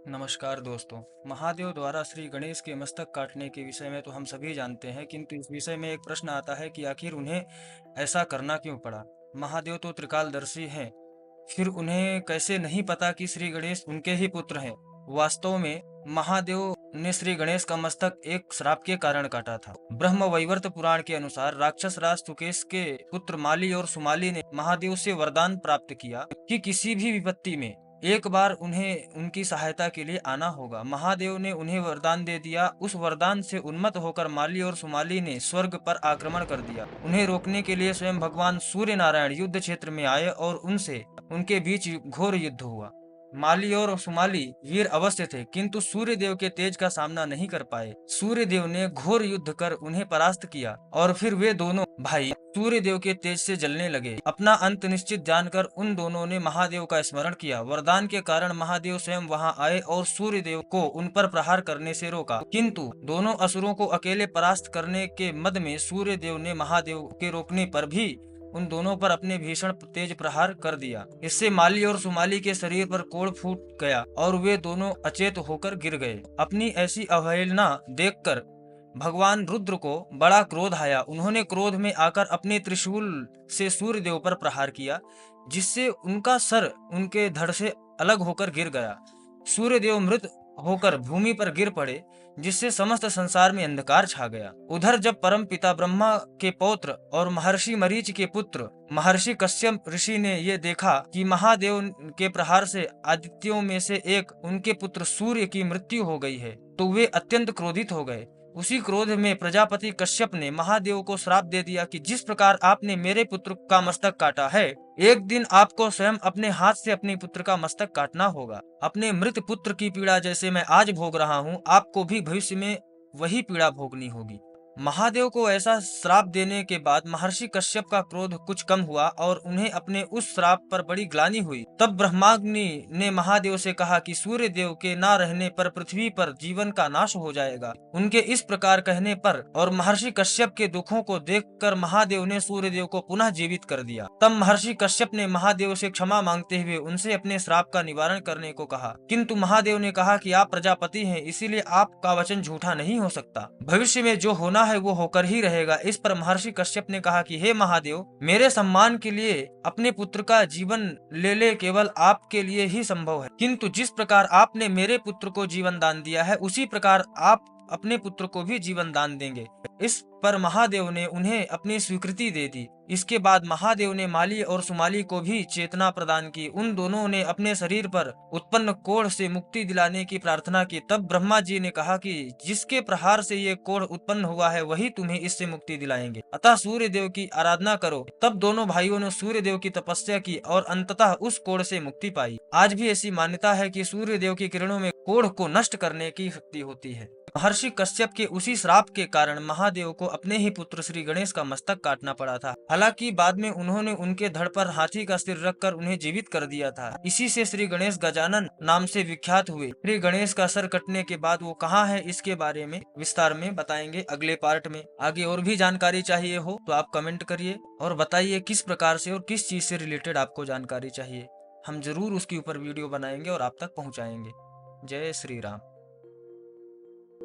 नमस्कार दोस्तों। महादेव द्वारा श्री गणेश के मस्तक काटने के विषय में तो हम सभी जानते हैं, किंतु इस विषय में एक प्रश्न आता है कि आखिर उन्हें ऐसा करना क्यों पड़ा। महादेव तो त्रिकालदर्शी हैं, फिर उन्हें कैसे नहीं पता कि श्री गणेश उनके ही पुत्र हैं। वास्तव में महादेव ने श्री गणेश का मस्तक एक श्राप के कारण काटा था। ब्रह्म वैवर्त पुराण के अनुसार राक्षस राज सुकेश के पुत्र माली और सुमाली ने महादेव से वरदान प्राप्त किया कि किसी भी विपत्ति में एक बार उन्हें उनकी सहायता के लिए आना होगा। महादेव ने उन्हें वरदान दे दिया। उस वरदान से उन्मत्त होकर माली और सुमाली ने स्वर्ग पर आक्रमण कर दिया। उन्हें रोकने के लिए स्वयं भगवान सूर्य नारायण युद्ध क्षेत्र में आए और उनके बीच घोर युद्ध हुआ। माली और सुमाली वीर अवश्य थे, किंतु सूर्य देव के तेज का सामना नहीं कर पाए। सूर्य देव ने घोर युद्ध कर उन्हें परास्त किया और फिर वे दोनों भाई सूर्य देव के तेज से जलने लगे। अपना अंत निश्चित जानकर उन दोनों ने महादेव का स्मरण किया। वरदान के कारण महादेव स्वयं वहां आए और सूर्य देव को उन पर प्रहार करने से रोका, किंतु दोनों असुरों को अकेले परास्त करने के मद में सूर्य देव ने महादेव के रोकने पर भी उन दोनों पर अपने भीषण तेज प्रहार कर दिया। इससे माली और सुमाली के शरीर पर कोढ़ फूट गया और वे दोनों अचेत होकर गिर गए। अपनी ऐसी अवहेलना देखकर भगवान रुद्र को बड़ा क्रोध आया। उन्होंने क्रोध में आकर अपने त्रिशूल से सूर्य देव पर प्रहार किया, जिससे उनका सर उनके धड़ से अलग होकर गिर गया। सूर्य देव मृत होकर भूमि पर गिर पड़े, जिससे समस्त संसार में अंधकार छा गया। उधर जब परम पिता ब्रह्मा के पौत्र और महर्षि मरीच के पुत्र महर्षि कश्यप ऋषि ने ये देखा कि महादेव के प्रहार से आदित्यों में से एक उनके पुत्र सूर्य की मृत्यु हो गई है, तो वे अत्यंत क्रोधित हो गए। उसी क्रोध में प्रजापति कश्यप ने महादेव को श्राप दे दिया कि जिस प्रकार आपने मेरे पुत्र का मस्तक काटा है, एक दिन आपको स्वयं अपने हाथ से अपने पुत्र का मस्तक काटना होगा। अपने मृत पुत्र की पीड़ा जैसे मैं आज भोग रहा हूँ, आपको भी भविष्य में वही पीड़ा भोगनी होगी। महादेव को ऐसा श्राप देने के बाद महर्षि कश्यप का क्रोध कुछ कम हुआ और उन्हें अपने उस श्राप पर बड़ी ग्लानि हुई। तब ब्रह्माग्नि ने महादेव से कहा कि सूर्य देव के न रहने पर पृथ्वी पर जीवन का नाश हो जाएगा। उनके इस प्रकार कहने पर और महर्षि कश्यप के दुखों को देखकर महादेव ने सूर्य देव को पुनः जीवित कर दिया। तब महर्षि कश्यप ने महादेव से क्षमा मांगते हुए उनसे अपने श्राप का निवारण करने को कहा, किंतु महादेव ने कहा कि आप प्रजापति हैं, इसीलिए आपका वचन झूठा नहीं हो सकता। भविष्य में जो होना है वो होकर ही रहेगा। इस पर महर्षि कश्यप ने कहा कि हे महादेव, मेरे सम्मान के लिए अपने पुत्र का जीवन ले केवल आपके लिए ही संभव है, किंतु जिस प्रकार आपने मेरे पुत्र को जीवन दान दिया है, उसी प्रकार आप अपने पुत्र को भी जीवन दान देंगे। इस पर महादेव ने उन्हें अपनी स्वीकृति दे दी। इसके बाद महादेव ने माली और सुमाली को भी चेतना प्रदान की। उन दोनों ने अपने शरीर पर उत्पन्न कोढ़ से मुक्ति दिलाने की प्रार्थना की। तब ब्रह्मा जी ने कहा कि जिसके प्रहार से ये कोढ़ उत्पन्न हुआ है, वही तुम्हें इससे मुक्ति दिलाएंगे, अतः सूर्य देव की आराधना करो। तब दोनों भाइयों ने सूर्य देव की तपस्या की और अंततः उस कोढ़ से मुक्ति पाई। आज भी ऐसी मान्यता है कि सूर्य देव की किरणों में कोढ़ को नष्ट करने की शक्ति होती है। महर्षि कश्यप के उसी श्राप के कारण महादेव को अपने ही पुत्र श्री गणेश का मस्तक काटना पड़ा था। हालांकि बाद में उन्होंने उनके धड़ पर हाथी का सिर रखकर उन्हें जीवित कर दिया था। इसी से श्री गणेश गजानन नाम से विख्यात हुए। श्री गणेश का सर कटने के बाद वो कहाँ है, इसके बारे में विस्तार में बताएंगे अगले पार्ट में। आगे और भी जानकारी चाहिए हो तो आप कमेंट करिए और बताइए किस प्रकार से और किस चीज से रिलेटेड आपको जानकारी चाहिए। हम जरूर उसके ऊपर वीडियो बनाएंगे और आप तक पहुँचाएंगे। जय श्री राम।